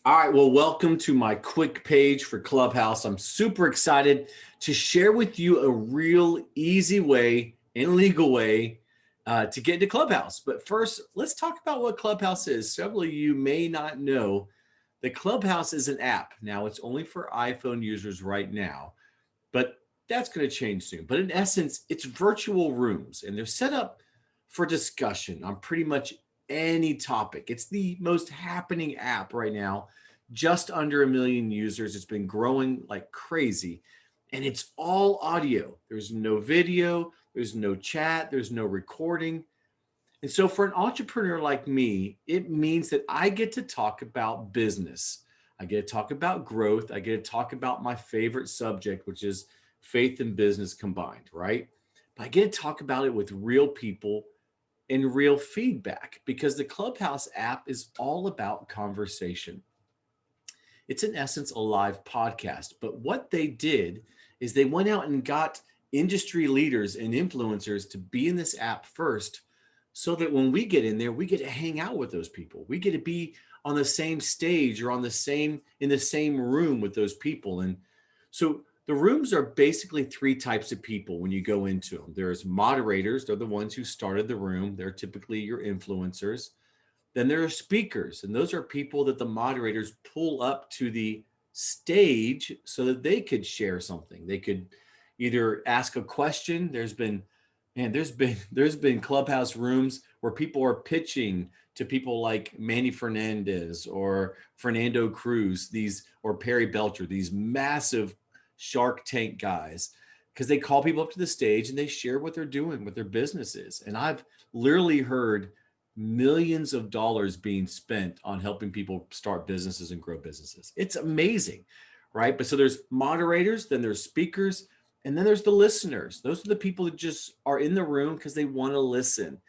All right, well, welcome to my quick page for Clubhouse. I'm super excited to share with you a real easy way and legal way to get into Clubhouse. But first, let's talk about what Clubhouse is. Several of you may not know that Clubhouse is an app. Now, it's only for iPhone users right now, but that's going to change soon. But in essence, it's virtual rooms and they're set up for discussion on pretty much any topic. It's the most happening app right now, just under 1 million users. It's been growing like crazy and it's all audio. There's no video, there's no chat, there's no recording. And so for an entrepreneur like me, it means that I get to talk about business. I get to talk about growth. I get to talk about my favorite subject, which is faith and business combined, right? But I get to talk about it with real people and real feedback because the Clubhouse app is all about conversation. It's in essence a live podcast. But what they did is they went out and got industry leaders and influencers to be in this app first so that when we get in there, we get to hang out with those people. We get to be on the same stage or on the same in the same room with those people. And so the rooms are basically three types of people when you go into them. There's moderators, they're the ones who started the room. They're typically your influencers. Then there are speakers, and those are people that the moderators pull up to the stage so that they could share something. They could either ask a question. There's been Clubhouse rooms where people are pitching to people like Manny Fernandez or Fernando Cruz, these or Perry Belcher, these massive Shark Tank guys, because they call people up to the stage and they share what they're doing, what their business is. And I've literally heard millions of dollars being spent on helping people start businesses and grow businesses. It's amazing, right? But so there's moderators, then there's speakers, and then there's the listeners. Those are the people that just are in the room because they want to listen.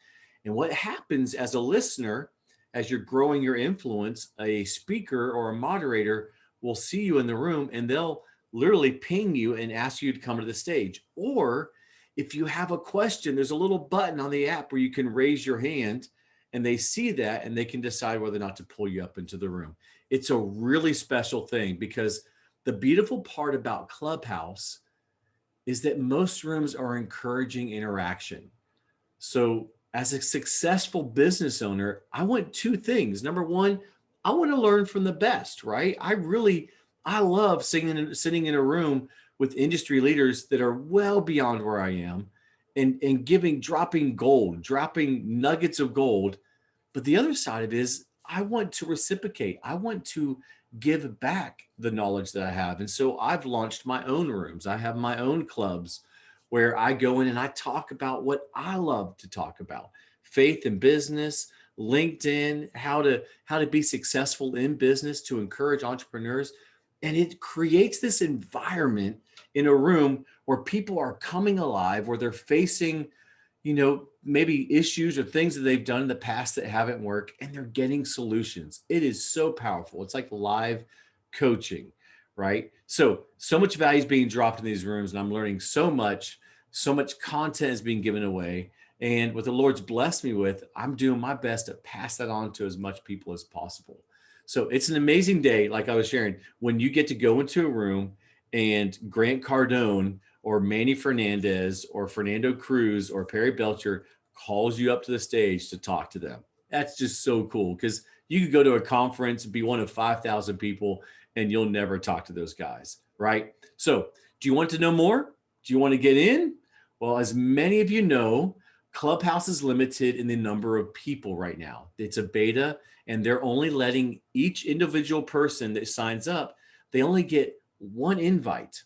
And what happens as a listener, as you're growing your influence, a speaker or a moderator will see you in the room and they'll literally ping you and ask you to come to the stage. Or if you have a question, there's a little button on the app where you can raise your hand and they see that and they can decide whether or not to pull you up into the room. It's a really special thing because the beautiful part about Clubhouse is that most rooms are encouraging interaction. So as a successful business owner, I want two things. Number one, I want to learn from the best, right? I love sitting in a room with industry leaders that are well beyond where I am and dropping gold, dropping nuggets of gold. But the other side of it is I want to reciprocate. I want to give back the knowledge that I have. And so I've launched my own rooms. I have my own clubs where I go in and I talk about what I love to talk about: faith and business, LinkedIn, how to be successful in business, to encourage entrepreneurs. And it creates this environment in a room where people are coming alive, where they're facing, maybe issues or things that they've done in the past that haven't worked, and they're getting solutions. It is so powerful. It's like live coaching, right? So much value is being dropped in these rooms, and I'm learning so much content is being given away. And what the Lord's blessed me with, I'm doing my best to pass that on to as much people as possible. So it's an amazing day, like I was sharing, when you get to go into a room and Grant Cardone or Manny Fernandez or Fernando Cruz or Perry Belcher calls you up to the stage to talk to them. That's just so cool because you could go to a conference and be one of 5,000 people and you'll never talk to those guys, right? So do you want to know more? Do you want to get in? Well, as many of you know, Clubhouse is limited in the number of people right now. It's a beta, and they're only letting each individual person that signs up, they only get one invite.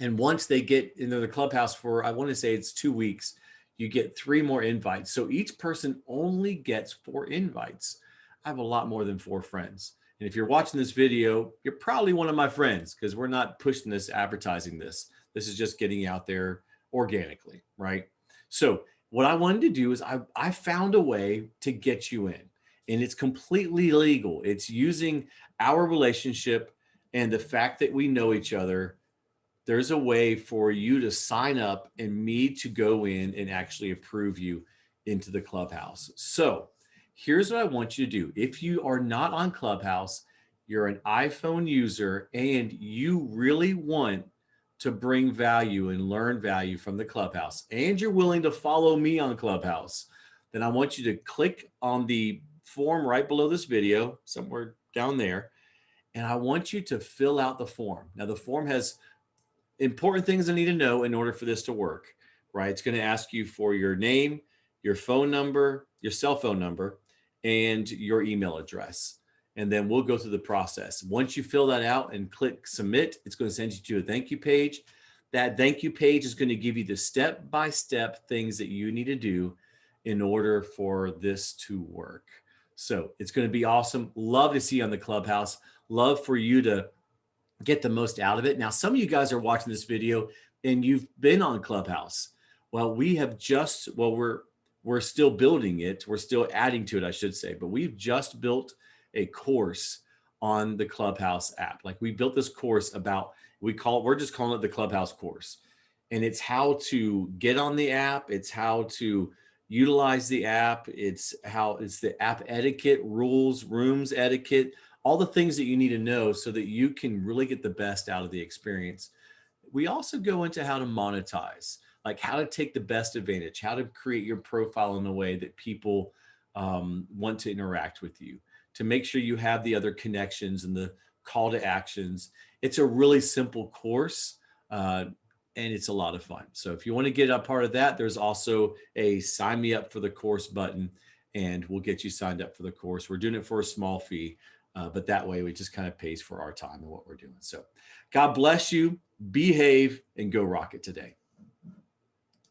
And once they get into the Clubhouse for, I want to say it's 2 weeks, you get 3 more invites. So each person only gets 4 invites. I have a lot more than 4 friends. And if you're watching this video, you're probably one of my friends because we're not pushing this, advertising this. This is just getting out there organically, right? So what I wanted to do is I found a way to get you in, and it's completely legal. It's using our relationship and the fact that we know each other. There's a way for you to sign up and me to go in and actually approve you into the Clubhouse. So here's what I want you to do. If you are not on Clubhouse, you're an iPhone user, and you really want to bring value and learn value from the Clubhouse, and you're willing to follow me on Clubhouse, then I want you to click on the form right below this video, somewhere down there, and I want you to fill out the form. Now, the form has important things I need to know in order for this to work, right? It's going to ask you for your name, your phone number, your cell phone number, and your email address. And then we'll go through the process. Once you fill that out and click submit, it's going to send you to a thank you page. That thank you page is going to give you the step-by-step things that you need to do in order for this to work. So it's going to be awesome. Love to see you on the Clubhouse. Love for you to get the most out of it. Now, some of you guys are watching this video and you've been on Clubhouse. Well, we're still building it. We're still adding to it, I should say, but we've just built a course on the Clubhouse app. Like, we built this course about, we're just calling it the Clubhouse course. And it's how to get on the app. It's how to utilize the app. It's the app etiquette, rules, rooms etiquette, all the things that you need to know so that you can really get the best out of the experience. We also go into how to monetize, like how to take the best advantage, how to create your profile in a way that people want to interact with you, to make sure you have the other connections and the call to actions. It's a really simple course, and it's a lot of fun. So if you want to get a part of that, there's also a sign me up for the course button, and we'll get you signed up for the course. We're doing it for a small fee, but that way it just kind of pays for our time and what we're doing. So God bless you, behave, and go rock it today.